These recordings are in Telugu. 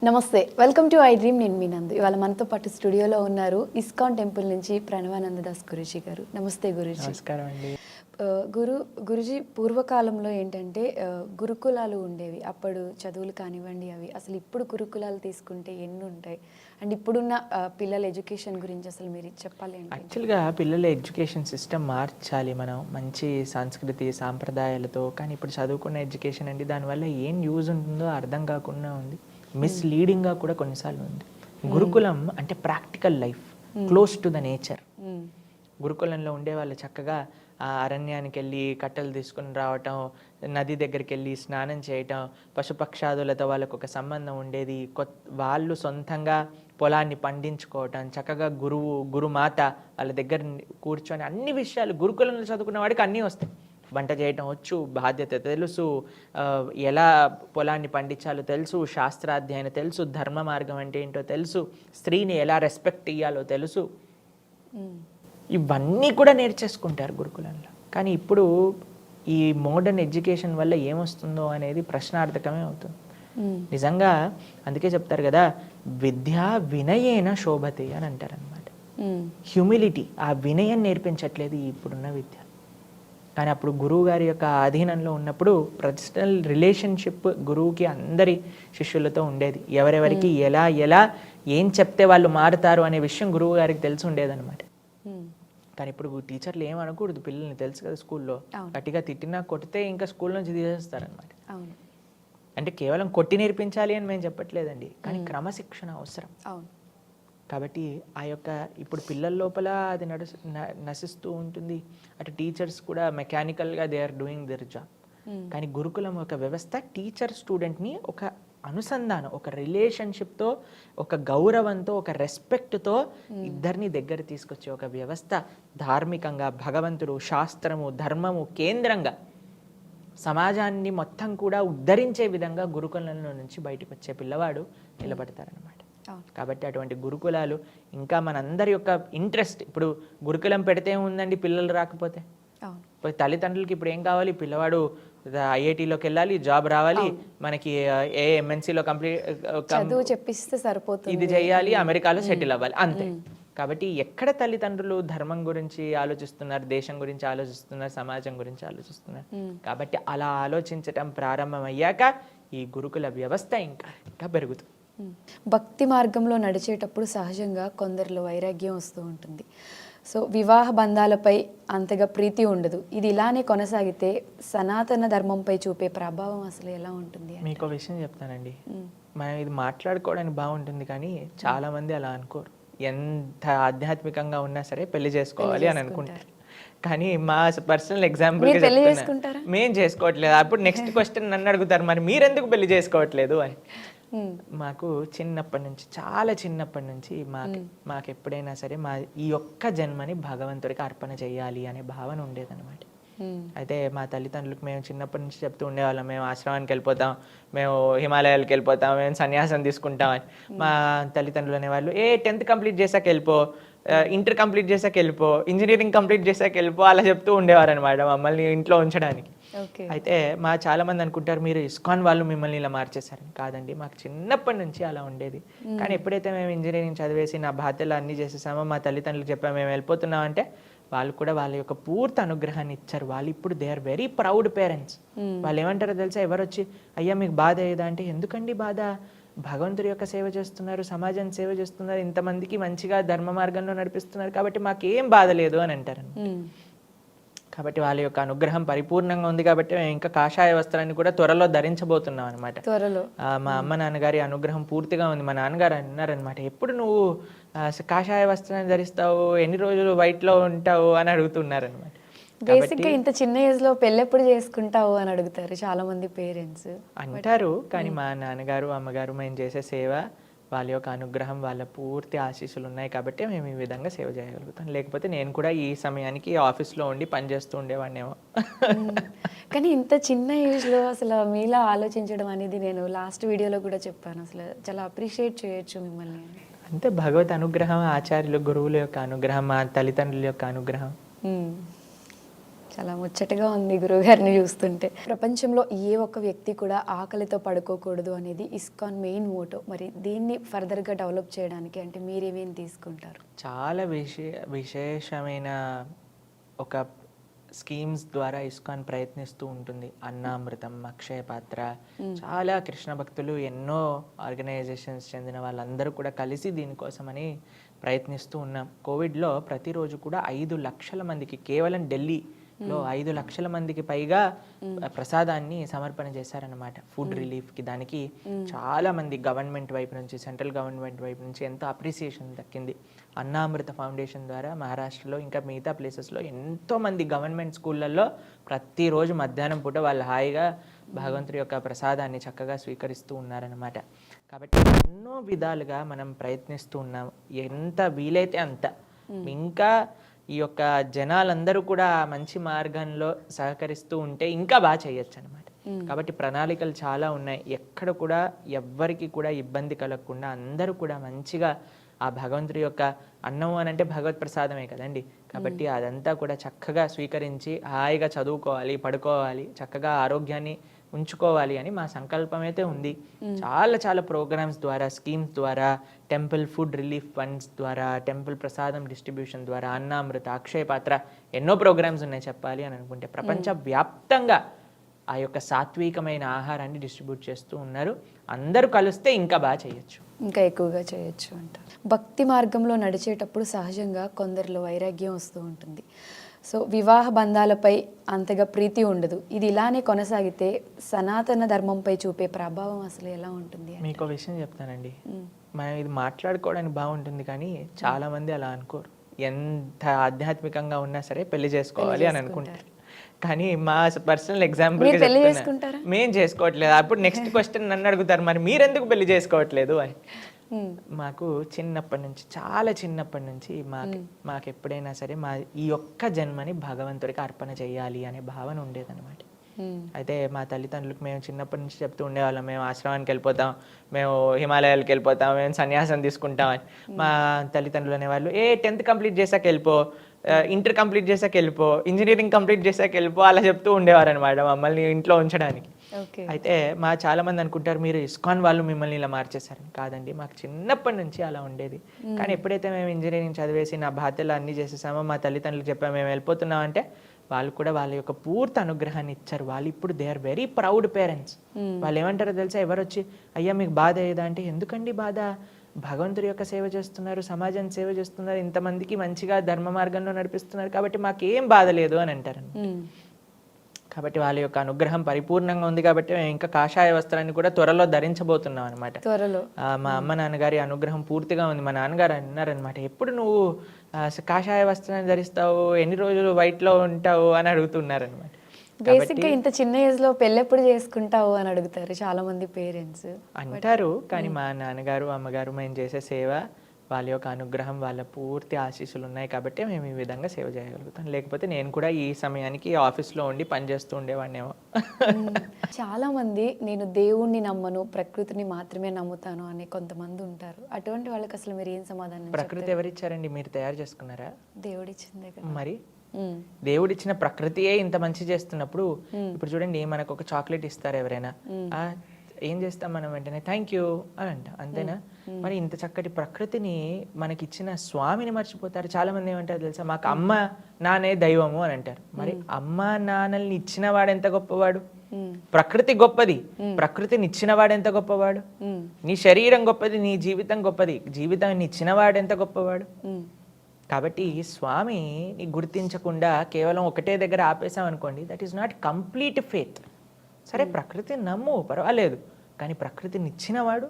నమస్తే, వెల్కమ్ టు ఐ డ్రీమ్. నేను మీ నందు. ఇవాళ మనతో పాటు స్టూడియోలో ఉన్నారు ఇస్కాన్ టెంపుల్ నుంచి ప్రణవానంద దాస్ గురూజీ గారు. నమస్తే గురూజీ. నమస్కారం అండి. గురూజీ, పూర్వకాలంలో ఏంటంటే గురుకులాలు ఉండేవి. అప్పుడు చదువులు కానివ్వండి అవి అసలు ఇప్పుడు గురుకులాలు తీసుకుంటే ఎన్ని ఉంటాయి అండ్ ఇప్పుడున్న పిల్లల ఎడ్యుకేషన్ గురించి అసలు మీరు చెప్పాలి ఏంటి? యాక్చువల్గా పిల్లల ఎడ్యుకేషన్ సిస్టమ్ మార్చాలి మనం మంచి సంస్కృతి సాంప్రదాయాలతో. కానీ ఇప్పుడు చదువుకున్న ఎడ్యుకేషన్ అండి దానివల్ల ఏం యూజ్ ఉంటుందో అర్థం కాకుండా ఉంది. మిస్లీడింగ్గా కూడా కొన్నిసార్లు ఉంది. గురుకులం అంటే practical life, close to the nature. గురుకులంలో ఉండే వాళ్ళు చక్కగా అరణ్యానికి వెళ్ళి కట్టెలు తీసుకుని రావటం, నది దగ్గరికి వెళ్ళి స్నానం చేయటం, పశుపక్షాదులతో వాళ్ళకు ఒక సంబంధం ఉండేది. వాళ్ళు సొంతంగా పొలాన్ని పండించుకోవటం, చక్కగా గురుమాత వాళ్ళ దగ్గర కూర్చొని అన్ని విషయాలు గురుకులంలో చదువుకున్న వాడికి అన్నీ వస్తాయి. వంట చేయటం వచ్చు, బాధ్యత తెలుసు, ఎలా పొలాన్ని పండించాలో తెలుసు, శాస్త్రాధ్యయనం తెలుసు, ధర్మ మార్గం అంటే ఏంటో తెలుసు, స్త్రీని ఎలా రెస్పెక్ట్ ఇవ్వాలో తెలుసు. ఇవన్నీ కూడా నేర్చేసుకుంటారు గురుకులంలో. కానీ ఇప్పుడు ఈ మోడర్న్ ఎడ్యుకేషన్ వల్ల ఏమొస్తుందో అనేది ప్రశ్నార్థకమే అవుతుంది నిజంగా. అందుకే చెప్తారు కదా, విద్యా వినయేన శోభతే అని అంటారు అనమాట. హ్యూమిలిటీ, ఆ వినయం నేర్పించట్లేదు ఇప్పుడున్న విద్య. కానీ అప్పుడు గురువు గారి యొక్క అధీనంలో ఉన్నప్పుడు పర్సనల్ రిలేషన్షిప్ గురువుకి అందరి శిష్యులతో ఉండేది. ఎవరెవరికి ఎలా ఎలా ఏం చెప్తే వాళ్ళు మారుతారు అనే విషయం గురువు గారికి తెలిసి ఉండేదన్నమాట. కానీ ఇప్పుడు టీచర్లు ఏమనకూడదు పిల్లల్ని, తెలుసు కదా, స్కూల్లో గట్టిగా తిట్టినా కొడితే ఇంకా స్కూల్ నుంచి తీసేస్తారనమాట. అంటే కేవలం కొట్టి నేర్పించాలి అని మేము చెప్పట్లేదండి, కానీ క్రమశిక్షణ అవసరం. కాబట్టి ఆ యొక్క ఇప్పుడు పిల్లల లోపల అది నశిస్తూ ఉంటుంది. అటు టీచర్స్ కూడా మెకానికల్గా they are doing their job. కానీ గురుకులం ఒక వ్యవస్థ టీచర్ స్టూడెంట్ని ఒక అనుసంధానం, ఒక రిలేషన్షిప్తో, ఒక గౌరవంతో, ఒక రెస్పెక్ట్తో ఇద్దరిని దగ్గర తీసుకొచ్చే ఒక వ్యవస్థ. ధార్మికంగా భగవంతుడు, శాస్త్రము, ధర్మము కేంద్రంగా సమాజాన్ని మొత్తం కూడా ఉద్ధరించే విధంగా గురుకులంలో నుంచి బయటకు వచ్చే పిల్లవాడు నిలబడతారనమాట. కాబట్టి అటువంటి గురుకులాలు ఇంకా మనందరి యొక్క ఇంట్రెస్ట్. ఇప్పుడు గురుకులం పెడితే ఉందండి పిల్లలు రాకపోతే? తల్లిదండ్రులకి ఇప్పుడు ఏం కావాలి? పిల్లవాడు ఐఐటీలోకి వెళ్ళాలి, జాబ్ రావాలి, మనకి ఏ ఎంఎన్సీలో చెప్పిస్తే సరిపోతుంది, ఇది చేయాలి, అమెరికాలో సెటిల్ అవ్వాలి, అంతే. కాబట్టి ఎక్కడ తల్లిదండ్రులు ధర్మం గురించి ఆలోచిస్తున్నారు, దేశం గురించి ఆలోచిస్తున్నారు, సమాజం గురించి ఆలోచిస్తున్నారు? కాబట్టి అలా ఆలోచించటం ప్రారంభమయ్యాక ఈ గురుకుల వ్యవస్థ ఇంకా పెరుగుతుంది. భక్తి మార్గంలో నడిచేటప్పుడు సహజంగా కొందరిలో వైరాగ్యం వస్తూ ఉంటుంది. సో వివాహ బంధాలపై అంతగా ప్రీతి ఉండదు. ఇది ఇలానే కొనసాగితే సనాతన ధర్మంపై చూపే ప్రభావం అసలు ఎలా ఉంటుంది? మీకు విషయం చెప్తానండి, మనం ఇది మాట్లాడుకోవడానికి బాగుంటుంది కానీ చాలా మంది అలా అనుకోరు. ఎంత ఆధ్యాత్మికంగా ఉన్నా సరే పెళ్లి చేసుకోవాలి అని అనుకుంటారు. కానీ మా పర్సనల్ ఎగ్జాంపుల్ మేము చేసుకోవట్లేదు. అప్పుడు నెక్స్ట్ క్వశ్చన్ నన్ను అడుగుతారు, మరి మీరెందుకు పెళ్లి చేసుకోవట్లేదు అని. మాకు చిన్నప్పటి నుంచి, చాలా చిన్నప్పటి నుంచి మాకు ఎప్పుడైనా సరే ఈ ఒక్క జన్మని భగవంతుడికి అర్పణ చేయాలి అనే భావన ఉండేదన్నమాట. అయితే మా తల్లిదండ్రులకు మేము చిన్నప్పటి నుంచి చెప్తూ ఉండేవాళ్ళం, మేము ఆశ్రమానికి వెళ్ళిపోతాం, మేము హిమాలయాలకు వెళ్ళిపోతాం, మేము సన్యాసం తీసుకుంటాం అని. మా తల్లిదండ్రులు అనేవాళ్ళు, 10th కంప్లీట్ చేశాక వెళ్ళిపో, ఇంటర్ కంప్లీట్ చేశాక వెళ్ళిపో, ఇంజనీరింగ్ కంప్లీట్ చేశాక వెళ్ళిపో, అలా చెప్తూ ఉండేవారు అనమాట మమ్మల్ని ఇంట్లో ఉంచడానికి. అయితే చాలా మంది అనుకుంటారు మీరు ఇస్కాన్ వాళ్ళు మిమ్మల్ని ఇలా మార్చేశారని. కాదండి, మాకు చిన్నప్పటి నుంచి అలా ఉండేది. కానీ ఎప్పుడైతే మేము ఇంజనీరింగ్ చదివేసి నా బాధ్యతలు అన్నీ చేసేసామో, మా తల్లిదండ్రులకు చెప్పాము మేము వెళ్ళిపోతున్నాం అంటే, వాళ్ళు కూడా వాళ్ళ యొక్క పూర్తి అనుగ్రహాన్ని ఇచ్చారు. వాళ్ళు ఇప్పుడు they are very proud parents. వాళ్ళు ఏమంటారో తెలుసా? ఎవరు వచ్చి అయ్యా మీకు బాధ ఏదా అంటే, ఎందుకండి బాధ, భగవంతుడి యొక్క సేవ చేస్తున్నారు, సమాజాన్ని సేవ చేస్తున్నారు, ఇంతమందికి మంచిగా ధర్మ మార్గంలో నడిపిస్తున్నారు, కాబట్టి మాకేం బాధ లేదు అని అంటారు. కాబట్టి వాళ్ళ యొక్క అనుగ్రహం పరిపూర్ణంగా ఉంది. కాబట్టి మేము ఇంకా కాషాయ వస్త్రాన్ని కూడా త్వరలో ధరించబోతున్నాం అనమాట. త్వరలో మా అమ్మ నాన్నగారి అనుగ్రహం పూర్తిగా ఉంది. మా నాన్నగారు అన్నారనమాట, ఎప్పుడు నువ్వు కాషాయ వస్త్రాన్ని ధరిస్తావు, ఎన్ని రోజులు వైట్లో ఉంటావు అని అడుగుతున్నారనమాట. బేసిక్గా ఇంత చిన్న ఏజ్ లో పెళ్ళి ఎప్పుడు చేసుకుంటావు అని అడుగుతారు చాలా మంది పేరెంట్స్ అంటారు. కానీ మా నాన్నగారు అమ్మగారు మేము చేసే సేవ, వాళ్ళ యొక్క అనుగ్రహం, వాళ్ళ పూర్తి ఆశీస్సులు ఉన్నాయి కాబట్టి మేము ఈ విధంగా సేవ చేయగలుగుతాం. లేకపోతే నేను కూడా ఈ సమయానికి ఆఫీస్లో ఉండి పనిచేస్తూ ఉండేవాడినేమో. కానీ ఇంత చిన్న ఏజ్లో అసలు మీలా ఆలోచించడం అనేది నేను లాస్ట్ వీడియోలో కూడా చెప్పాను, అసలు చాలా అప్రిషియేట్ చేయొచ్చు మిమ్మల్ని. అంతే, భగవత్ అనుగ్రహం, ఆచార్యులు గురువుల యొక్క అనుగ్రహం, మా తల్లిదండ్రుల యొక్క అనుగ్రహం. చాలా ముచ్చటగా ఉంది గురువుగారిని చూస్తుంటే. ప్రపంచంలో ఏ ఒక్క వ్యక్తి కూడా ఆకలితో పడుకోకూడదు అనేది ఇస్కాన్ మెయిన్ మోటో. మరి దీన్ని ఫర్దర్గా డెవలప్ చేయడానికి అంటే మీరేమేమి తీసుకుంటారు? చాలా విశేషమైన ఒక స్కీమ్స్ ద్వారా ఇస్కాన్ ప్రయత్నిస్తూ ఉంటుంది. అన్నామృతం, అక్షయ పాత్ర, చాలా కృష్ణ భక్తులు, ఎన్నో ఆర్గనైజేషన్స్ చెందిన వాళ్ళందరూ కూడా కలిసి దీనికోసమని ప్రయత్నిస్తూ ఉన్నాం. కోవిడ్లో ప్రతిరోజు కూడా 5 లక్షల మందికి, కేవలం ఢిల్లీలో 5 లక్షల మందికి పైగా ప్రసాదాన్ని సమర్పణ చేశారనమాట. ఫుడ్ రిలీఫ్కి. దానికి చాలా మంది గవర్నమెంట్ వైపు నుంచి, సెంట్రల్ గవర్నమెంట్ వైపు నుంచి ఎంతో అప్రిసియేషన్ దక్కింది. అన్నామృత ఫౌండేషన్ ద్వారా మహారాష్ట్రలో ఇంకా మిగతా ప్లేసెస్లో ఎంతోమంది గవర్నమెంట్ స్కూళ్ళల్లో ప్రతిరోజు మధ్యాహ్నం పూట వాళ్ళు హాయిగా భగవంతుడి యొక్క ప్రసాదాన్ని చక్కగా స్వీకరిస్తూ ఉన్నారనమాట. కాబట్టి ఎన్నో విధాలుగా మనం ప్రయత్నిస్తూ ఉన్నాం. ఎంత వీలైతే అంత. ఇంకా ఈ యొక్క జనాలందరూ కూడా మంచి మార్గంలో సహకరిస్తూ ఉంటే ఇంకా బాగా చేయొచ్చు అనమాట. కాబట్టి ప్రణాళికలు చాలా ఉన్నాయి. ఎక్కడ కూడా ఎవ్వరికి కూడా ఇబ్బంది కలగకుండా అందరూ కూడా మంచిగా ఆ భగవంతుడి యొక్క అన్నం అని అంటే భగవత్ ప్రసాదమే కదండి. కాబట్టి అదంతా కూడా చక్కగా స్వీకరించి హాయిగా చదువుకోవాలి, పడుకోవాలి, చక్కగా ఆరోగ్యాన్ని ఉంచుకోవాలి అని మా సంకల్పం అయితే ఉంది. చాలా ప్రోగ్రామ్స్ ద్వారా, స్కీమ్స్ ద్వారా, టెంపుల్ ఫుడ్ రిలీఫ్ ఫండ్స్ ద్వారా, టెంపుల్ ప్రసాదం డిస్ట్రిబ్యూషన్ ద్వారా, అన్నామృత, అక్షయ పాత్ర, ఎన్నో ప్రోగ్రామ్స్ ఉన్నాయి చెప్పాలి అని అనుకుంటే. ప్రపంచ వ్యాప్తంగా ఆ యొక్క సాత్వికమైన ఆహారాన్ని డిస్ట్రిబ్యూట్ చేస్తూ ఉన్నారు. అందరూ కలిస్తే ఇంకా బాగా చేయొచ్చు, ఇంకా ఎక్కువగా చేయొచ్చు అంట. భక్తి మార్గంలో నడిచేటప్పుడు సహజంగా కొందరిలో వైరాగ్యం వస్తూ ఉంటుంది. సో వివాహ బంధాలపై అంతగా ప్రీతి ఉండదు. ఇది ఇలానే కొనసాగితే సనాతన ధర్మంపై చూపే ప్రభావం అసలు ఎలా ఉంటుంది? మీకు విషయం చెప్తానండి. మనం ఇది మాట్లాడుకోవడానికి బాగుంటుంది కానీ చాలా మంది అలా అనుకోరు. ఎంత ఆధ్యాత్మికంగా ఉన్నా సరే పెళ్లి చేసుకోవాలి అని అనుకుంటారు. కానీ మా పర్సనల్ ఎగ్జాంపుల్ మేము చేసుకోవట్లేదు. అప్పుడు నెక్స్ట్ క్వశ్చన్ నన్ను అడుగుతారు, మరి మీరెందుకు పెళ్లి చేసుకోవట్లేదు అని. మాకు చిన్నప్పటి నుంచి, చాలా చిన్నప్పటి నుంచి మాకు ఎప్పుడైనా సరే ఈ ఒక్క జన్మని భగవంతుడికి అర్పణ చేయాలి అనే భావన ఉండేదన్నమాట. అయితే మా తల్లిదండ్రులకు మేము చిన్నప్పటి నుంచి చెప్తూ ఉండేవాళ్ళం, మేము ఆశ్రమానికి వెళ్ళిపోతాం, మేము హిమాలయాలకు వెళ్ళిపోతాం, మేము సన్యాసం తీసుకుంటాం అని. మా తల్లిదండ్రులు అనేవాళ్ళు, 10th కంప్లీట్ చేశాక వెళ్ళిపో, ఇంటర్ కంప్లీట్ చేశాక వెళ్ళిపో, ఇంజనీరింగ్ కంప్లీట్ చేశాక వెళ్ళిపో, అలా చెప్తూ ఉండేవారు అనమాట మమ్మల్ని ఇంట్లో ఉంచడానికి. అయితే చాలా మంది అనుకుంటారు మీరు ఇస్కాన్ వాళ్ళు మిమ్మల్ని ఇలా మార్చేశారని. కాదండి, మాకు చిన్నప్పటి నుంచి అలా ఉండేది. కానీ ఎప్పుడైతే మేము ఇంజనీరింగ్ చదివేసి నా బాధ్యతలు అన్నీ చేసేసామో, మా తల్లిదండ్రులకు చెప్పాము మేము వెళ్ళిపోతున్నాం అంటే, వాళ్ళు కూడా వాళ్ళ యొక్క పూర్తి అనుగ్రహాన్ని ఇచ్చారు. వాళ్ళు ఇప్పుడు they are very proud parents. వాళ్ళు ఏమంటారో తెలుసా, ఎవరు వచ్చి అయ్యా మీకు బాధ ఏదా అంటే, ఎందుకండి బాధ, భగవంతుడి యొక్క సేవ చేస్తున్నారు, సమాజాన్ని సేవ చేస్తున్నారు, ఇంతమందికి మంచిగా ధర్మ మార్గంలో నడిపిస్తున్నారు, కాబట్టి మాకేం బాధ లేదు అని అంటారు. కాబట్టి వాళ్ళ యొక్క అనుగ్రహం పరిపూర్ణంగా ఉంది. కాబట్టి మేము ఇంకా కాషాయ వస్త్రాన్ని కూడా త్వరలో ధరించబోతున్నాం అనమాట. త్వరలో మా అమ్మ నాన్నగారి అనుగ్రహం పూర్తిగా ఉంది. మా నాన్నగారు అన్నారనమాట, ఎప్పుడు నువ్వు కాషాయ వస్త్రాన్ని ధరిస్తావు, ఎన్ని రోజులు వైట్ లో ఉంటావు అని అడుగుతున్నారనమాట. బేసిక్గా ఇంత చిన్న ఏజ్ లో పెళ్ళి ఎప్పుడు చేసుకుంటావు అని అడుగుతారు చాలా మంది పేరెంట్స్ అంటారు. కానీ మా నాన్నగారు అమ్మగారు మేము చేసే సేవ, వాళ్ళ యొక్క అనుగ్రహం, వాళ్ళ పూర్తి ఆశీస్సులు ఉన్నాయి కాబట్టి మేము ఈ విధంగా సేవ చేయగలుగుతాం. లేకపోతే నేను కూడా ఈ సమయానికి ఆఫీస్లో ఉండి పనిచేస్తూ ఉండేవాడినేమో. చాలా మంది నేను దేవుణ్ణి నమ్మను, ప్రకృతిని మాత్రమే నమ్ముతాను అని కొంతమంది ఉంటారు. అటువంటి వాళ్ళకి అసలు మీరు ఏం సమాధానం? ప్రకృతి ఎవరిచ్చారండి, మీరు తయారు చేసుకున్నారా? దేవుడిచ్చిందే కదా. మరి దేవుడిచ్చిన ప్రకృతియే ఇంత మంచి చేస్తున్నప్పుడు, ఇప్పుడు చూడండి మనకు ఒక చాక్లెట్ ఇస్తారు ఎవరైనా, ఏం చేస్తాం మనం వెంటనే థ్యాంక్ యూ అని అంట, అంతేనా? మరి ఇంత చక్కటి ప్రకృతిని మనకిచ్చిన స్వామిని మర్చిపోతారు. చాలా మంది ఏమంటారు తెలుసా, మాకు అమ్మ నాన్నే దైవము అని అంటారు. మరి అమ్మ నాన్నల్ని ఇచ్చిన వాడు ఎంత గొప్పవాడు? ప్రకృతి గొప్పది, ప్రకృతిని ఇచ్చిన వాడు ఎంత గొప్పవాడు? నీ శరీరం గొప్పది, నీ జీవితం గొప్పది, జీవితాన్ని ఇచ్చిన వాడు ఎంత గొప్పవాడు? కాబట్టి స్వామిని గుర్తించకుండా కేవలం ఒకటే దగ్గర ఆపేసాం అనుకోండి, that is not complete faith. సరే ప్రకృతిని నమ్ము, పర్వాలేదు, కానీ ప్రకృతిని ఇచ్చినవాడు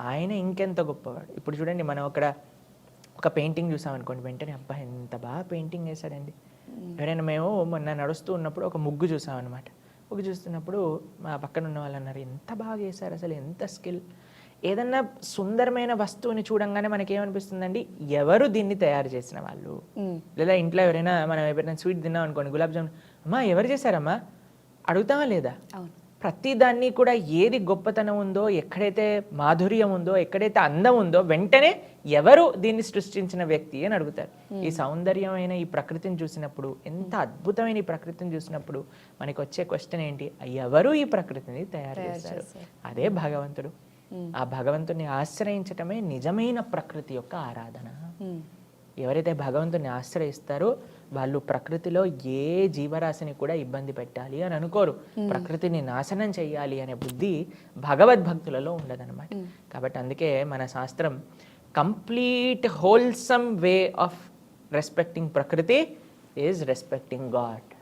ఆయన ఇంకెంత గొప్పవాడు. ఇప్పుడు చూడండి, మనం ఒక పెయింటింగ్ చూసామనుకోండి, వెంటనే అబ్బా ఎంత బాగా పెయింటింగ్ వేశాడండి. ఎవరైనా మేము మొన్న నడుస్తూ ఉన్నప్పుడు ఒక ముగ్గు చూసామన్నమాట. ముగ్గు చూస్తున్నప్పుడు మా పక్కన ఉన్న వాళ్ళు అన్నారు, ఎంత బాగా వేశారు, అసలు ఎంత స్కిల్. ఏదన్నా సుందరమైన వస్తువుని చూడంగానే మనకేమనిపిస్తుందండి, ఎవరు దీన్ని తయారు చేసిన వాళ్ళు. లేదా ఇంట్లో ఎవరైనా మనం ఎవరైనా స్వీట్ తిన్నాం అనుకోండి, గులాబ్ జామున్, అమ్మా ఎవరు చేశారమ్మా అడుగుతామా లేదా? ప్రతిదాన్ని కూడా ఏది గొప్పతనం ఉందో, ఎక్కడైతే మాధుర్యం ఉందో, ఎక్కడైతే అందం ఉందో వెంటనే ఎవరు దీన్ని సృష్టించిన వ్యక్తి అని అడుగుతారు. ఈ సౌందర్యమైన ఈ ప్రకృతిని చూసినప్పుడు, ఎంత అద్భుతమైన ఈ ప్రకృతిని చూసినప్పుడు మనకి వచ్చే క్వశ్చన్ ఏంటి? ఎవరు ఈ ప్రకృతిని తయారు చేస్తారు? అదే భగవంతుడు. ఆ భగవంతుని ఆశ్రయించటమే నిజమైన ప్రకృతి యొక్క ఆరాధన. ఎవరైతే భగవంతుని ఆశ్రయిస్తారో వాళ్ళు ప్రకృతిలో ఏ జీవరాశిని కూడా ఇబ్బంది పెట్టాలి అని అనుకోరు. ప్రకృతిని నాశనం చెయ్యాలి అనే బుద్ధి భగవద్భక్తులలో ఉండదన్నమాట. కాబట్టి అందుకే మన శాస్త్రం complete wholesome way of respecting ప్రకృతి ఈజ్ రెస్పెక్టింగ్ గాడ్.